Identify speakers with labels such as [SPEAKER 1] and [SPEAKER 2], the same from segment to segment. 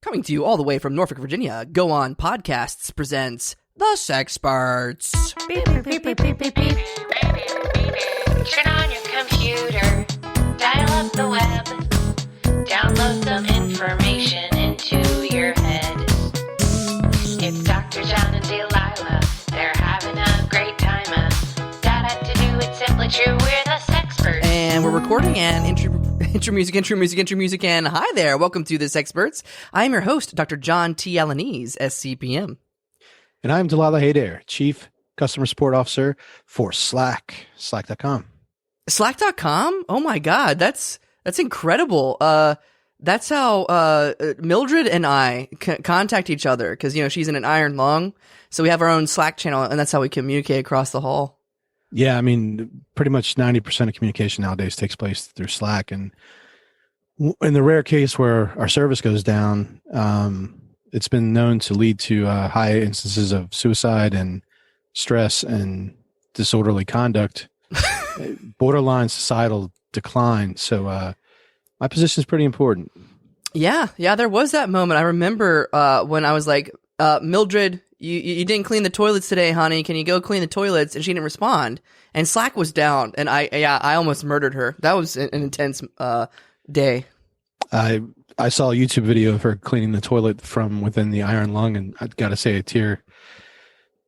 [SPEAKER 1] Coming to you all the way from Norfolk, Virginia, Go On Podcasts presents The Sexperts.
[SPEAKER 2] Beep, beep, beep, beep, beep, beep, beep. Turn on your computer, dial up the web, download some information into your head. It's Dr. John and Delilah, they're having a great time. Da-da to do, it's simply true, we're the Sexperts.
[SPEAKER 1] And we're recording an intro music, and hi there, welcome to The Sexperts. I'm your host, Dr. John T. Alaniz, SCPM.
[SPEAKER 3] And I'm Delilah Hayder, Chief Customer Support Officer for Slack, slack.com.
[SPEAKER 1] Slack.com? Oh my God, that's incredible. That's how Mildred and I contact each other because, you know, she's in an iron lung. So we have our own Slack channel, and that's how we communicate across the hall.
[SPEAKER 3] Yeah, I mean, pretty much 90% of communication nowadays takes place through Slack. And in the rare case where our service goes down, it's been known to lead to high instances of suicide and stress and disorderly conduct, borderline societal decline. So my position is pretty important. Yeah,
[SPEAKER 1] there was that moment. I remember when I was like, Mildred, you didn't clean the toilets today, honey. Can you go clean the toilets? And she didn't respond. And Slack was down, and I almost murdered her. That was an intense day. I
[SPEAKER 3] saw a YouTube video of her cleaning the toilet from within the iron lung, and I've got to say a tear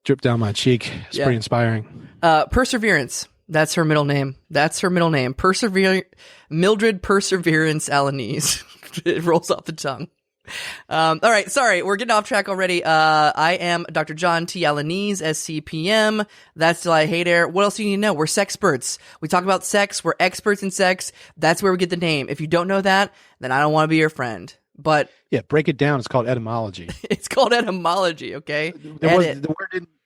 [SPEAKER 3] dripped down my cheek. It's pretty inspiring.
[SPEAKER 1] Perseverance. That's her middle name. Mildred Perseverance Alaniz. It rolls off the tongue. All right, sorry, we're getting off track already. I am Dr. John T. Alaniz, SCPM. That's Delilah Hayder. What else do you need to know? We're sexperts. We talk about sex. We're experts in sex. That's where we get the name. If you don't know that, then I don't want to be your friend. But
[SPEAKER 3] yeah, break it down. It's called etymology.
[SPEAKER 1] It's called etymology, okay?
[SPEAKER 3] The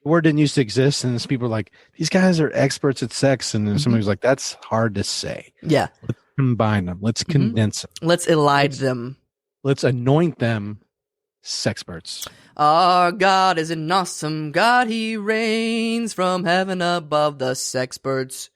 [SPEAKER 3] word didn't used to exist, and people are like, these guys are experts at sex, and then somebody was like, that's hard to say.
[SPEAKER 1] Yeah.
[SPEAKER 3] Let's combine them. Let's condense them.
[SPEAKER 1] Let's elide them.
[SPEAKER 3] Let's anoint them sexperts.
[SPEAKER 1] Our God is an awesome God. He reigns from heaven above, the sexperts.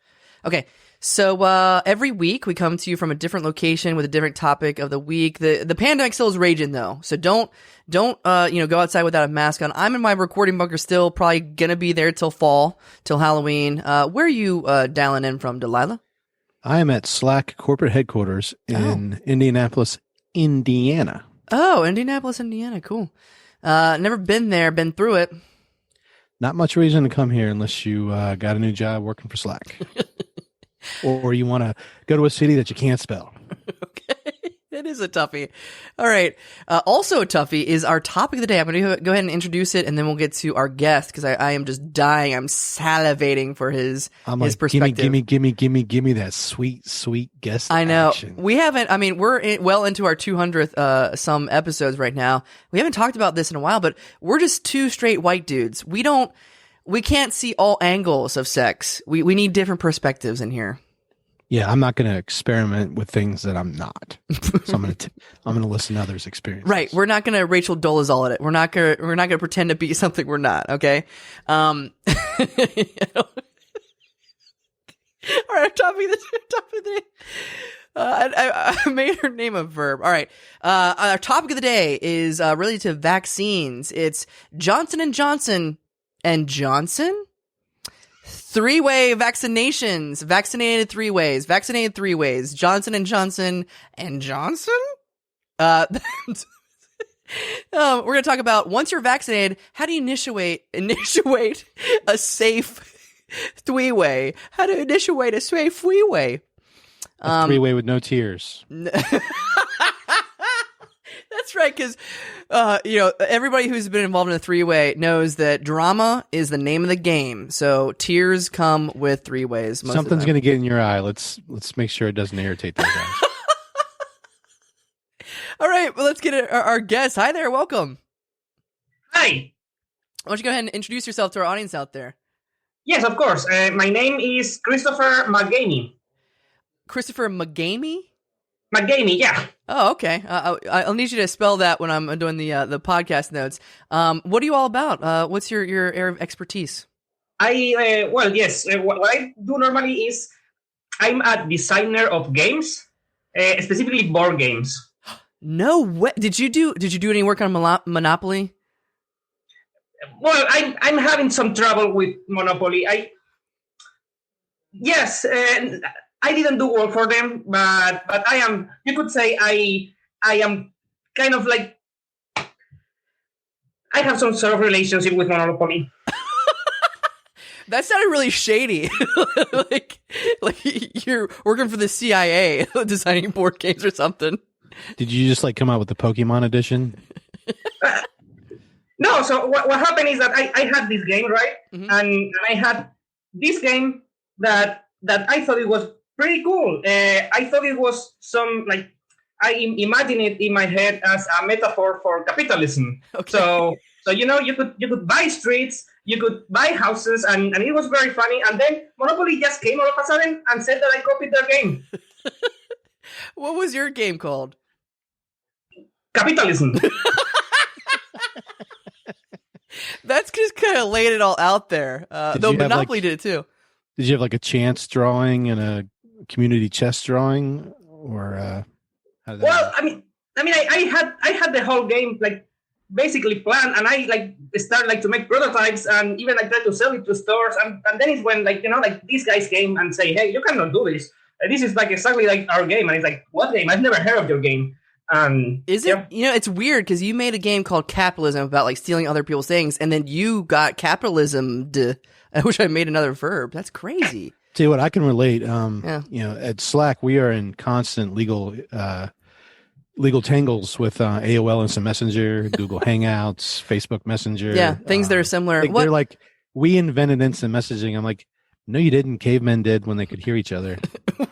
[SPEAKER 1] Okay, so every week we come to you from a different location with a different topic of the week. The pandemic still is raging though, so don't go outside without a mask on. I'm in my recording bunker still, probably gonna be there till fall, till Halloween. Where are you dialing in from, Delilah?
[SPEAKER 3] I am at Slack corporate headquarters in Indianapolis, Indiana.
[SPEAKER 1] Oh, Indianapolis, Indiana. Cool. Never been there, been through it.
[SPEAKER 3] Not much reason to come here unless you got a new job working for Slack. or you want to go to a city that you can't spell.
[SPEAKER 1] Okay. It is a toughie. All right. Also a toughie is our topic of the day. I'm going to go ahead and introduce it, and then we'll get to our guest because I am just dying. I'm salivating for his perspective.
[SPEAKER 3] Give me that sweet guest.
[SPEAKER 1] I know.
[SPEAKER 3] Action.
[SPEAKER 1] We haven't, we're well into our 200th some episodes right now. We haven't talked about this in a while, but we're just two straight white dudes. We can't see all angles of sex. We need different perspectives in here.
[SPEAKER 3] Yeah, I'm not going to experiment with things that I'm not. So I'm going to listen to others' experiences.
[SPEAKER 1] Right. We're not going to Rachel Dolezal it. We're not going to pretend to be something we're not. Okay. All right. Topic of the day. I made her name a verb. All right. Our topic of the day is related to vaccines. It's Johnson & Johnson and Johnson. Three-way vaccinations, vaccinated three ways, Johnson & Johnson and Johnson? We're going to talk about once you're vaccinated, how do you initiate a safe three-way? How to initiate a safe three-way?
[SPEAKER 3] A three-way with no tears.
[SPEAKER 1] That's right, because everybody who's been involved in a three-way knows that drama is the name of the game. So tears come with three ways.
[SPEAKER 3] Something's going to get in your eye. Let's make sure it doesn't irritate those guys.
[SPEAKER 1] All right, well, let's get our guest. Hi there, welcome.
[SPEAKER 4] Hi.
[SPEAKER 1] Why don't you go ahead and introduce yourself to our audience out there?
[SPEAKER 4] Yes, of course. My name is Christopher MacGamey.
[SPEAKER 1] Christopher MacGamey?
[SPEAKER 4] MacGamey, yeah.
[SPEAKER 1] Oh, okay. I'll need you to spell that when I'm doing the podcast notes. What are you all about? What's your area of expertise?
[SPEAKER 4] What I do normally is I'm a designer of games, specifically board games.
[SPEAKER 1] No way. Did you do any work on Monopoly?
[SPEAKER 4] Well, I'm having some trouble with Monopoly. Yes, I didn't do work for them, but I am. You could say I am kind of like I have some sort of relationship with Monopoly.
[SPEAKER 1] That sounded really shady. like you're working for the CIA, designing board games or something.
[SPEAKER 3] Did you just like come out with the Pokemon edition?
[SPEAKER 4] No. So what happened is that I had this game, right, and I had this game that I thought it was pretty cool. I thought it was some like I imagine it in my head as a metaphor for capitalism. Okay. So you could buy streets, you could buy houses, and it was very funny. And then Monopoly just came all of a sudden and said that I copied their game.
[SPEAKER 1] What was your game called?
[SPEAKER 4] Capitalism.
[SPEAKER 1] That's just kind of laid it all out there. Though Monopoly did it too.
[SPEAKER 3] Did you have like a chance drawing and a community chess drawing, or?
[SPEAKER 4] Well, I mean, I had the whole game like basically planned, and I like started like to make prototypes, and even I tried to sell it to stores, and then it's when like these guys came and say, hey, you cannot do this. This is like exactly like our game, and it's like, what game? I've never heard of your game.
[SPEAKER 1] Is it? Yeah. It's weird because you made a game called Capitalism about like stealing other people's things, and then you got capitalism. I wish I made another verb. That's crazy.
[SPEAKER 3] Tell you what, I can relate. At Slack, we are in constant legal tangles with AOL Instant Messenger, Google Hangouts, Facebook Messenger.
[SPEAKER 1] Yeah, things that are similar.
[SPEAKER 3] They're like, we invented instant messaging. I'm like, no, you didn't. Cavemen did when they could hear each other.
[SPEAKER 1] What?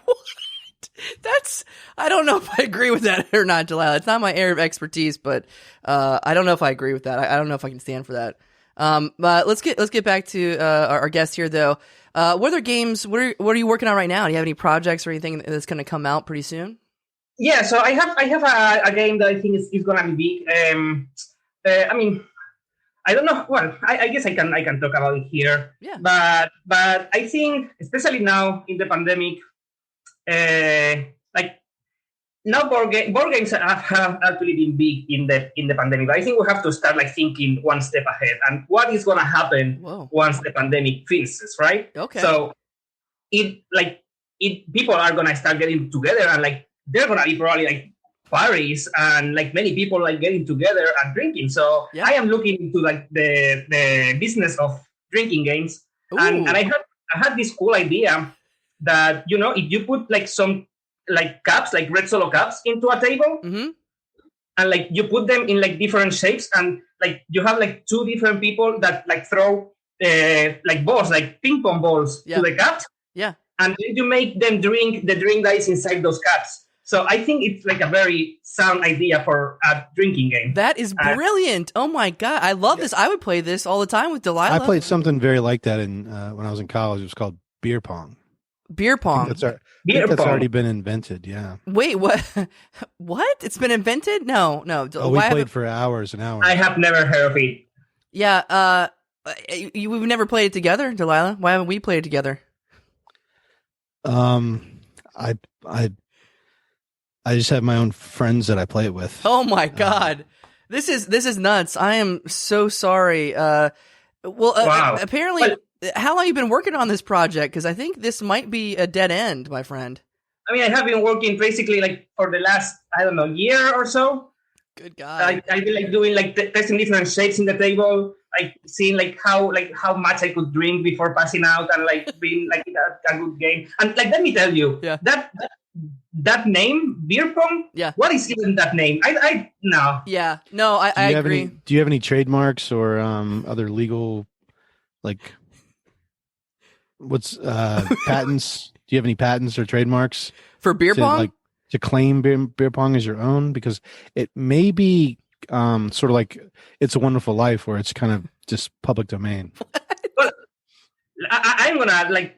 [SPEAKER 1] I don't know if I agree with that or not, Delilah. It's not my area of expertise, but I don't know if I agree with that. I don't know if I can stand for that. But let's get back to our guest here, though. What other games? What are you working on right now? Do you have any projects or anything that's going to come out pretty soon?
[SPEAKER 4] Yeah, so I have a game that I think is going to be big. I mean, I don't know. Well, I guess I can talk about it here.
[SPEAKER 1] Yeah.
[SPEAKER 4] But I think, especially now in the pandemic, like now board games have actually been big in the pandemic. But I think we have to start like thinking one step ahead and what is going to happen once the pandemic finishes, right?
[SPEAKER 1] Okay.
[SPEAKER 4] So people are going to start getting together, and like they're going to be probably like parties and like many people like getting together and drinking. So I am looking into like the business of drinking games. And I had this cool idea that, if you put like some like cups, like red Solo cups into a table, and like you put them in like different shapes, and like you have like two different people that like throw like balls, like ping pong balls to the cups. Yeah. And then you make them drink the drink that is inside those cups. So I think it's like a very sound idea for a drinking game.
[SPEAKER 1] That is brilliant. Oh my God. I love this. I would play this all the time with Delilah.
[SPEAKER 3] I played something very like that when I was in college. It was called beer pong.
[SPEAKER 1] Beer pong.
[SPEAKER 3] That's already been invented. Yeah.
[SPEAKER 1] Wait, what? What? It's been invented? No.
[SPEAKER 3] Oh, we played for hours and hours.
[SPEAKER 4] I have never heard of it.
[SPEAKER 1] Yeah. We've never played it together, Delilah. Why haven't we played it together?
[SPEAKER 3] I just have my own friends that I play it with.
[SPEAKER 1] Oh my God. This is nuts. I am so sorry. Apparently, how long have you been working on this project? Because I think this might be a dead end, my friend.
[SPEAKER 4] I mean, I have been working basically like for the last, year or so.
[SPEAKER 1] Good God.
[SPEAKER 4] I've been like doing like testing different shapes in the table, like seeing like how much I could drink before passing out, and like being like a good game. And like, let me tell you, that name, beer pong. Yeah. What is even that name? I no.
[SPEAKER 1] Yeah. No. I agree.
[SPEAKER 3] Do you have any trademarks or other legal, like, what's patents? Do you have any patents or trademarks
[SPEAKER 1] for beer pong?
[SPEAKER 3] Like, to claim beer pong as your own, because it may be sort of like It's a Wonderful Life, where it's kind of just public domain.
[SPEAKER 4] Well, I'm gonna like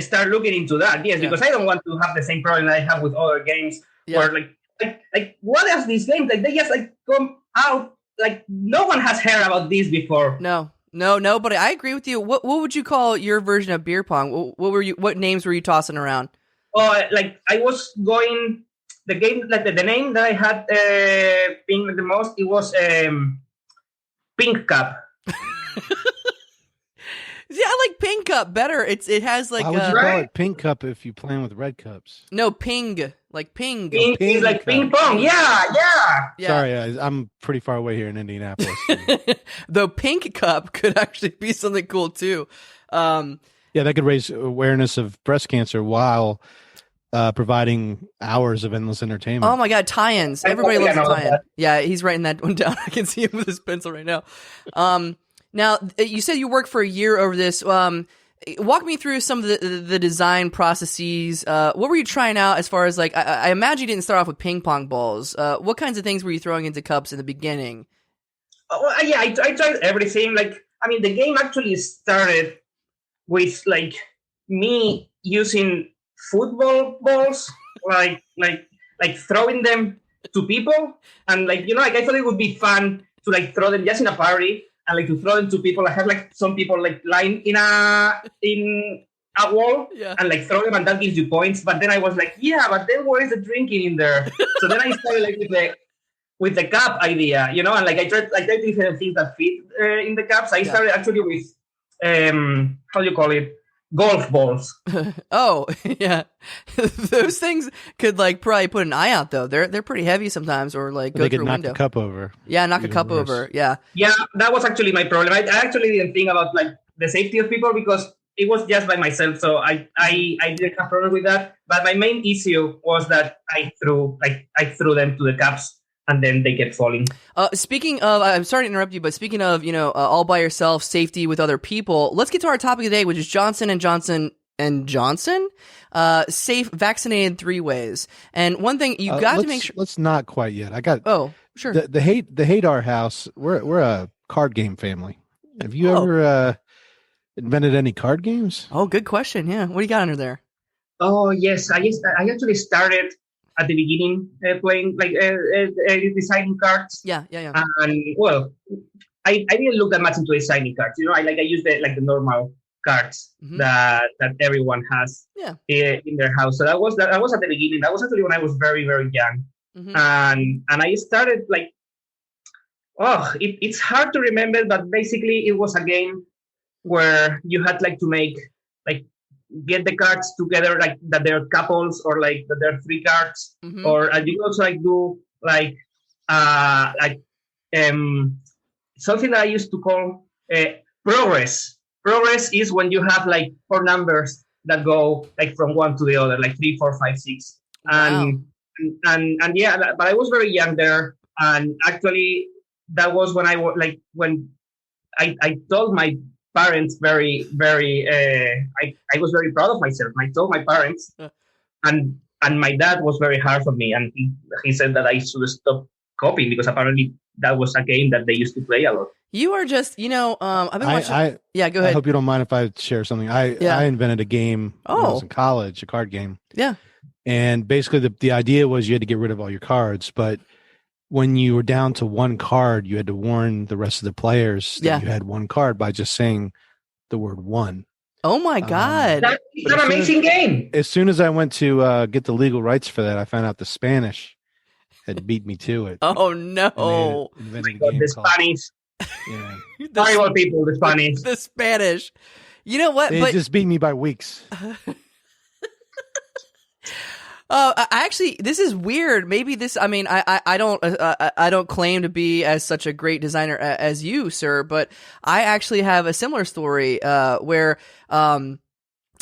[SPEAKER 4] start looking into that, yes, because I don't want to have the same problem that I have with other games, where like what else these games, like they just like come out, like no one has heard about this before.
[SPEAKER 1] No, but I agree with you. What would you call your version of beer pong? What names were you tossing around?
[SPEAKER 4] Like I was going the game, like the name that I had being the most, it was Pink Cup.
[SPEAKER 1] Yeah, I like Pink Cup better. It has like.
[SPEAKER 3] Why would you call it Pink Cup if you playing with red cups?
[SPEAKER 1] No, ping, like ping.
[SPEAKER 4] Ping is like
[SPEAKER 3] cup.
[SPEAKER 4] ping pong. Yeah.
[SPEAKER 3] Sorry, I'm pretty far away here in Indianapolis.
[SPEAKER 1] Though Pink Cup could actually be something cool too.
[SPEAKER 3] Yeah, that could raise awareness of breast cancer while providing hours of endless entertainment.
[SPEAKER 1] Oh my God, tie-ins! Everybody loves a tie-in. Yeah, he's writing that one down. I can see him with his pencil right now. Now you said you worked for a year over this. Walk me through some of the design processes. What were you trying out as far as like? I imagine you didn't start off with ping pong balls. What kinds of things were you throwing into cups in the beginning?
[SPEAKER 4] Yeah, I tried everything. Like, I mean, the game actually started with like me using football balls, like throwing them to people, and like like I thought it would be fun to like throw them just in a party and like to throw them to people. I have like some people like lying in a wall and like throw them, and that gives you points. But then I was like, yeah, but then where is the drinking in there? So then I started like with the cup idea, and like I tried different things that fit in the cups. I started actually with how do you call it? Golf balls.
[SPEAKER 1] Oh, yeah. Those things could like probably put an eye out though. They're pretty heavy sometimes, or like go through a window. They could knock
[SPEAKER 3] the cup over.
[SPEAKER 1] Yeah, knock a cup over. Yeah.
[SPEAKER 4] Yeah, that was actually my problem. I actually didn't think about like the safety of people because it was just by myself. So I didn't have problem with that. But my main issue was that I threw them to the cups. And then they kept falling.
[SPEAKER 1] Speaking of, I'm sorry to interrupt you, but speaking of, all by yourself, safety with other people, let's get to our topic of the day, which is Johnson & Johnson and Johnson, safe vaccinated 3 ways. And one thing you got to make sure.
[SPEAKER 3] Let's not quite yet. I got.
[SPEAKER 1] Oh, sure.
[SPEAKER 3] The hate our house. We're a card game family. Have you ever invented any card games?
[SPEAKER 1] Oh, good question. Yeah. What do you got under there?
[SPEAKER 4] Oh yes, I actually started at the beginning playing like designing cards.
[SPEAKER 1] Yeah.
[SPEAKER 4] And well, I didn't look that much into designing cards. I used the normal cards that everyone has in their house. So that was at the beginning. That was actually when I was very, very young. And I started like, it's hard to remember, but basically it was a game where you had like to make like get the cards together, like that they're couples or like that there are 3 cards, or you can also like do like something that I used to call progress. Progress is when you have like 4 numbers that go like from one to the other, like 3, 4, 5, 6, and yeah. But I was very young there, and actually that was when when I told my parents very, very. I was very proud of myself. I told my parents, and my dad was very hard on me, and he said that I should stop copying because apparently that was a game that they used to play a lot.
[SPEAKER 1] You are just, I've been watching. Yeah, go ahead.
[SPEAKER 3] I hope you don't mind if I share something. I invented a game when I was in college, a card game.
[SPEAKER 1] Yeah,
[SPEAKER 3] and basically the idea was you had to get rid of all your cards, but when you were down to 1 card, you had to warn the rest of the players that you had 1 card by just saying the word 1.
[SPEAKER 1] Oh my God.
[SPEAKER 4] That's an amazing game.
[SPEAKER 3] As soon as I went to get the legal rights for that, I found out the Spanish had beat me to it.
[SPEAKER 1] Oh no.
[SPEAKER 4] The Spanish.
[SPEAKER 3] Yeah.
[SPEAKER 4] Horrible people, the Spanish.
[SPEAKER 1] The Spanish. You know what?
[SPEAKER 3] They just beat me by weeks.
[SPEAKER 1] Actually, this is weird. Maybe this. I mean, I don't claim to be as such a great designer as you, sir. But I actually have a similar story where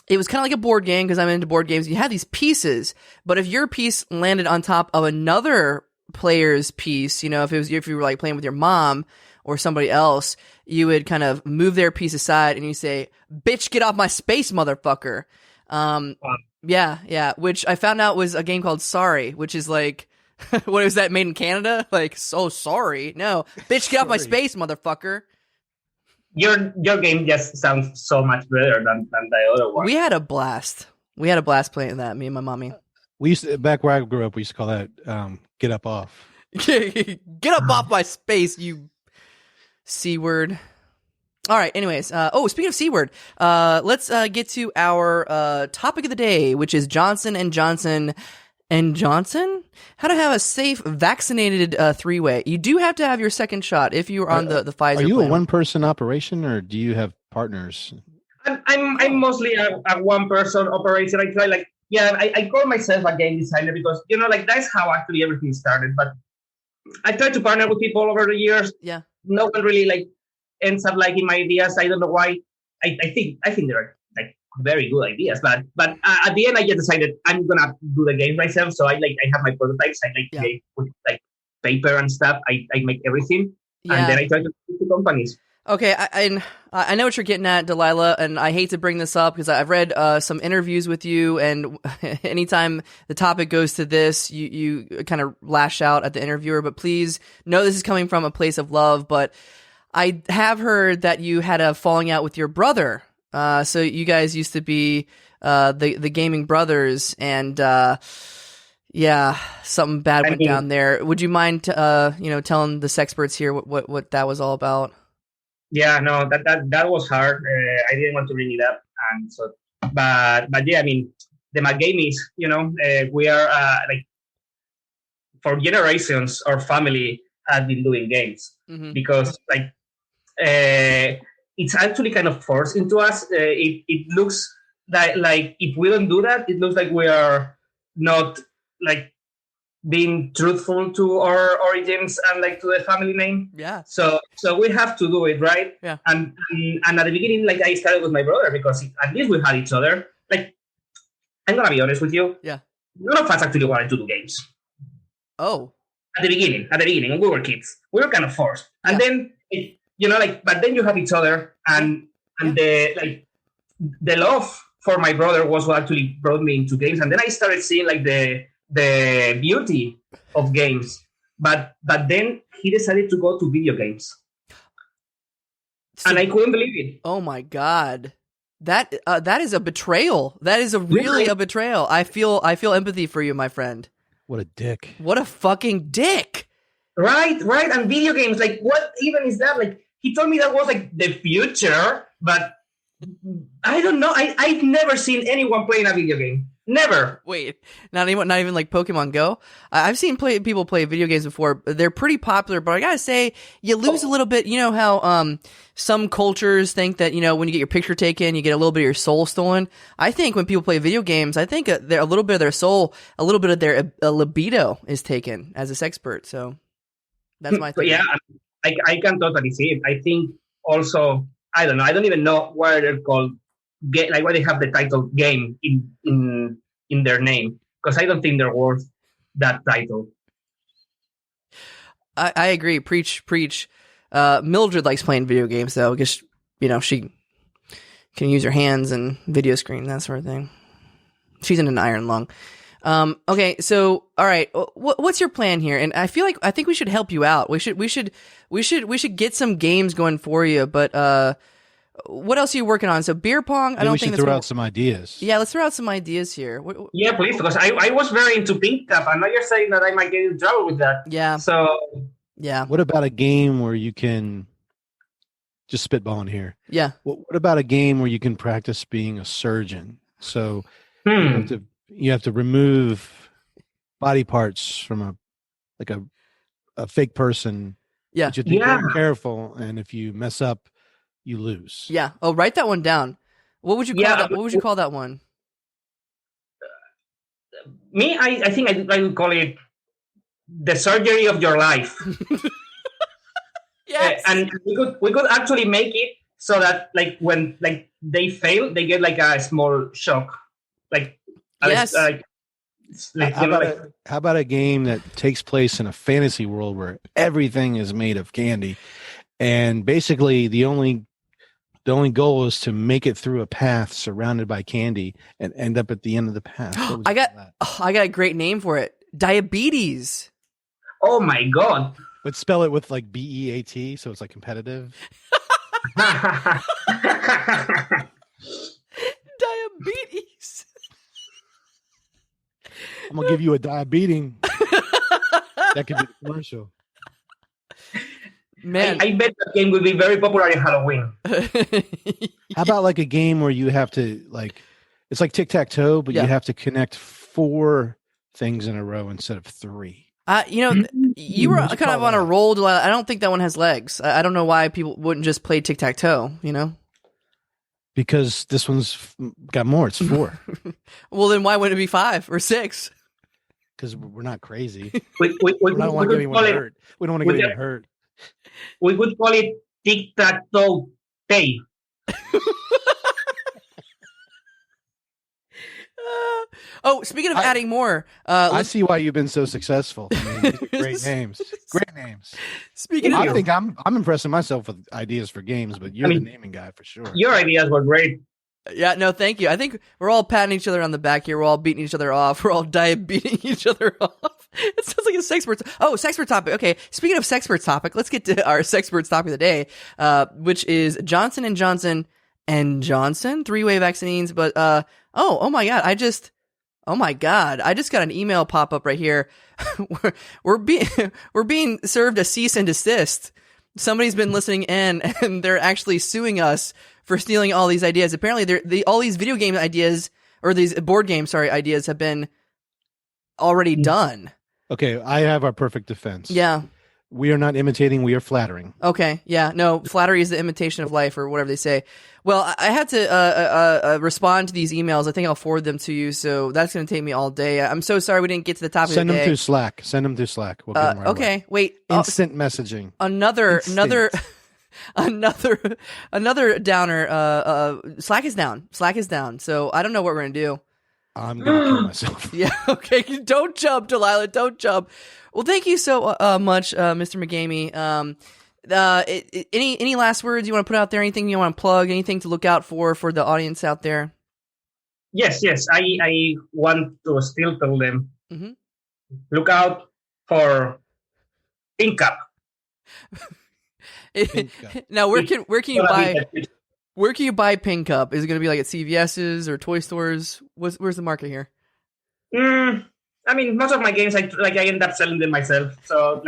[SPEAKER 1] it was kind of like a board game because I'm into board games. You have these pieces, but if your piece landed on top of another player's piece, if you were like playing with your mom or somebody else, you would kind of move their piece aside and you say, "Bitch, get off my space, motherfucker." Yeah, which I found out was a game called Sorry, which is like, what was that, made in Canada? Like, so sorry. No, bitch, get off my space, motherfucker.
[SPEAKER 4] Your game just sounds so much better than the other one.
[SPEAKER 1] We had a blast. Playing that, me and my mommy.
[SPEAKER 3] We used to, back where I grew up, we used to call that get up off.
[SPEAKER 1] Get up off my space, you C-word. All right. Anyways, speaking of C-word, let's get to our topic of the day, which is Johnson & Johnson and Johnson. How to have a safe, vaccinated three-way. You do have to have your second shot if you are on the Pfizer.
[SPEAKER 3] Are you
[SPEAKER 1] plan.
[SPEAKER 3] a one-person operation, or do you have partners?
[SPEAKER 4] I'm mostly a one-person operation. I try I call myself a game designer because that's how actually everything started. But I try to partner with people over the years.
[SPEAKER 1] Yeah.
[SPEAKER 4] No one really ends up liking my ideas. I don't know why. I think they're very good ideas, but at the end I just decided I'm gonna do the game myself. So I have my prototypes. With paper and stuff. I make everything, and then I try to give to companies.
[SPEAKER 1] Okay, I know what you're getting at, Delilah, and I hate to bring this up because I've read some interviews with you, and anytime the topic goes to this, you kind of lash out at the interviewer. But please know this is coming from a place of love. But I have heard that you had a falling out with your brother. So you guys used to be the gaming brothers, and something bad went down there. Would you mind telling the sexperts here what that was all about?
[SPEAKER 4] Yeah, no, that was hard. I didn't want to bring it up, and so, but yeah, I mean, the MacGameys, we are for generations, our family has been doing games because it's actually kind of forced into us. It looks like if we don't do that, it looks like we are not being truthful to our origins and to the family name.
[SPEAKER 1] Yeah.
[SPEAKER 4] So we have to do it, right?
[SPEAKER 1] Yeah.
[SPEAKER 4] And at the beginning, I started with my brother because at least we had each other. I'm gonna be honest with you.
[SPEAKER 1] Yeah.
[SPEAKER 4] None of us actually wanted to do games.
[SPEAKER 1] Oh.
[SPEAKER 4] At the beginning, when we were kids, we were kind of forced, and then but then you have each other, and the love for my brother was what actually brought me into games, and then I started seeing the beauty of games, but then he decided to go to video games, and I couldn't believe it.
[SPEAKER 1] Oh my God. That is a betrayal. That is really a betrayal. I feel empathy for you, my friend.
[SPEAKER 3] What a dick.
[SPEAKER 1] What a fucking dick.
[SPEAKER 4] Right. And video games, what even is that? He told me that was the future, but I don't know. I've never seen anyone playing a video game. Never.
[SPEAKER 1] Wait, not even Pokemon Go? I've seen people play video games before. They're pretty popular, but I gotta say, you lose a little bit. You know how some cultures think that when you get your picture taken, you get a little bit of your soul stolen. I think when people play video games, I think a little bit of their soul, a little bit of their libido is taken as a sexpert. So that's my thing.
[SPEAKER 4] Yeah, I can totally see it. I think also, I don't know. I don't even know why they're called. Why they have the title game in their name, because I don't think they're worth that title.
[SPEAKER 1] I agree. Preach. Mildred likes playing video games though, because she can use her hands and video screen, that sort of thing. She's in an iron lung. Okay, so all right, what's your plan here? And I think we should help you out. We should get some games going for you, but what else are you working on? So beer pong, I don't think that's
[SPEAKER 3] throw out some ideas.
[SPEAKER 1] Yeah, let's throw out some ideas here.
[SPEAKER 4] Yeah, please, because I was very into pink stuff, and now you're saying that I might get in trouble with that.
[SPEAKER 1] Yeah.
[SPEAKER 4] So
[SPEAKER 1] yeah.
[SPEAKER 3] What about a game where you can just spitballing here?
[SPEAKER 1] Yeah.
[SPEAKER 3] What about a game where you can practice being a surgeon? So you have to remove body parts from a fake person.
[SPEAKER 1] Yeah.
[SPEAKER 3] But you have to be very careful, and if you mess up, you lose.
[SPEAKER 1] Yeah. Oh, write that one down. What would you call that? What would you call that one?
[SPEAKER 4] Me, I think I would call it the surgery of your life.
[SPEAKER 1] Yes.
[SPEAKER 4] And we could actually make it so that when they fail, they get a small shock.
[SPEAKER 1] Yes.
[SPEAKER 3] How about a game that takes place in a fantasy world where everything is made of candy, and basically the only goal is to make it through a path surrounded by candy and end up at the end of the path?
[SPEAKER 1] I got a great name for it. Diabetes.
[SPEAKER 4] Oh my God.
[SPEAKER 3] But spell it with BEAT, so it's competitive.
[SPEAKER 1] Diabetes.
[SPEAKER 3] I'm gonna give you a diabetes. That could be the commercial.
[SPEAKER 4] Man, I bet that game will be very popular in Halloween.
[SPEAKER 3] How about a game where you have to it's like tic-tac-toe, but you have to connect 4 things in a row instead of 3.
[SPEAKER 1] You were kind of on a roll, Delilah. I don't think that one has legs. I don't know why people wouldn't just play tic-tac-toe,
[SPEAKER 3] Because this one's got more. It's 4.
[SPEAKER 1] Well, then why wouldn't it be 5 or 6?
[SPEAKER 3] Because we're not crazy.
[SPEAKER 4] We
[SPEAKER 3] don't want to get anyone hurt. We don't want to get anyone hurt.
[SPEAKER 4] We could call it tic-tac-toe tape.
[SPEAKER 1] Speaking of adding more,
[SPEAKER 3] I see why you've been so successful. These are great names. Great names. I think I'm impressing myself with ideas for games, but you're the naming guy for sure.
[SPEAKER 4] Your ideas were great.
[SPEAKER 1] Yeah, no, thank you. I think we're all patting each other on the back here. We're all beating each other off. We're all beating each other off. It sounds like a sexpert. Sexpert topic. Okay, speaking of sexpert topic, let's get to our sexpert topic of the day, which is Johnson & Johnson and Johnson 3-way vaccines. But oh my God, I just got an email pop up right here. we're being served a cease and desist. Somebody's been listening in, and they're actually suing us for stealing all these ideas. Apparently, all these video game ideas, or these board game, ideas have been already done.
[SPEAKER 3] Okay, I have our perfect defense.
[SPEAKER 1] Yeah.
[SPEAKER 3] We are not imitating, we are flattering.
[SPEAKER 1] Okay, yeah. No, flattery is the imitation of life, or whatever they say. Well, I had to respond to these emails. I think I'll forward them to you, so that's going to take me all day. I'm so sorry we didn't get to the topic of the day.
[SPEAKER 3] Send them through Slack. We'll get them right
[SPEAKER 1] okay,
[SPEAKER 3] away.
[SPEAKER 1] Wait.
[SPEAKER 3] Instant messaging.
[SPEAKER 1] Another downer. Slack is down. So I don't know what we're going to do.
[SPEAKER 3] I'm going to kill myself.
[SPEAKER 1] Yeah, okay. Don't jump, Delilah. Don't jump. Well, thank you so much, Mr. MacGamey. Any last words you want to put out there? Anything you want to plug? Anything to look out for the audience out there?
[SPEAKER 4] Yes. I want to still tell them, look out for Pink Cup.
[SPEAKER 1] Now, where can you buy? Where can you buy Pink Cup? Is it going to be like at CVS's or toy stores? Where's the market here?
[SPEAKER 4] Most of my games, I end up selling them myself. So,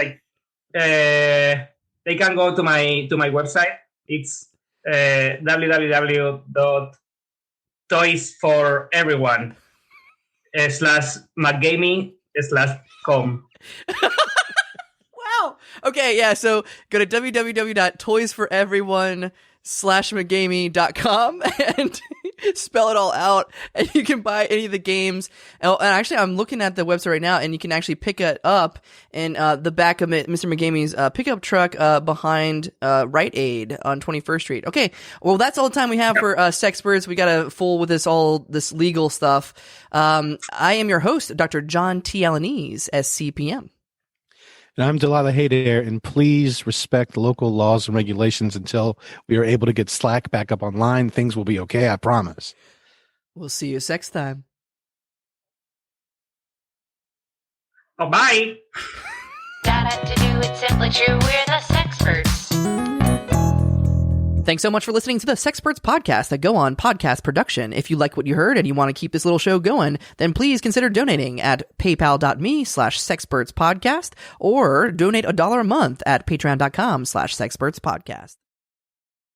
[SPEAKER 4] they can go to my website. It's www.toysforeveryone.MacGamey.com.
[SPEAKER 1] Wow. Okay, yeah, so go to www.toysforeveryone.MacGamey.com and spell it all out, and you can buy any of the games. And actually, I'm looking at the website right now, and you can actually pick it up in the back of Mr. MacGamey's pickup truck behind Rite Aid on 21st Street. Okay, well, that's all the time we have for Sexperts. We got to fool with this legal stuff. I am your host, Dr. John T. Alanese, SCPM.
[SPEAKER 3] And I'm Delilah Haydair, and please respect local laws and regulations until we are able to get Slack back up online. Things will be okay, I promise.
[SPEAKER 1] We'll see you next time.
[SPEAKER 4] Oh, bye.
[SPEAKER 2] Got it to do it simply true. We're the Sexperts.
[SPEAKER 1] Thanks so much for listening to the Sexperts podcast that go on podcast production. If you like what you heard and you want to keep this little show going, then please consider donating at paypal.me/sexpertspodcast or donate $1 a month at patreon.com/sexpertspodcast.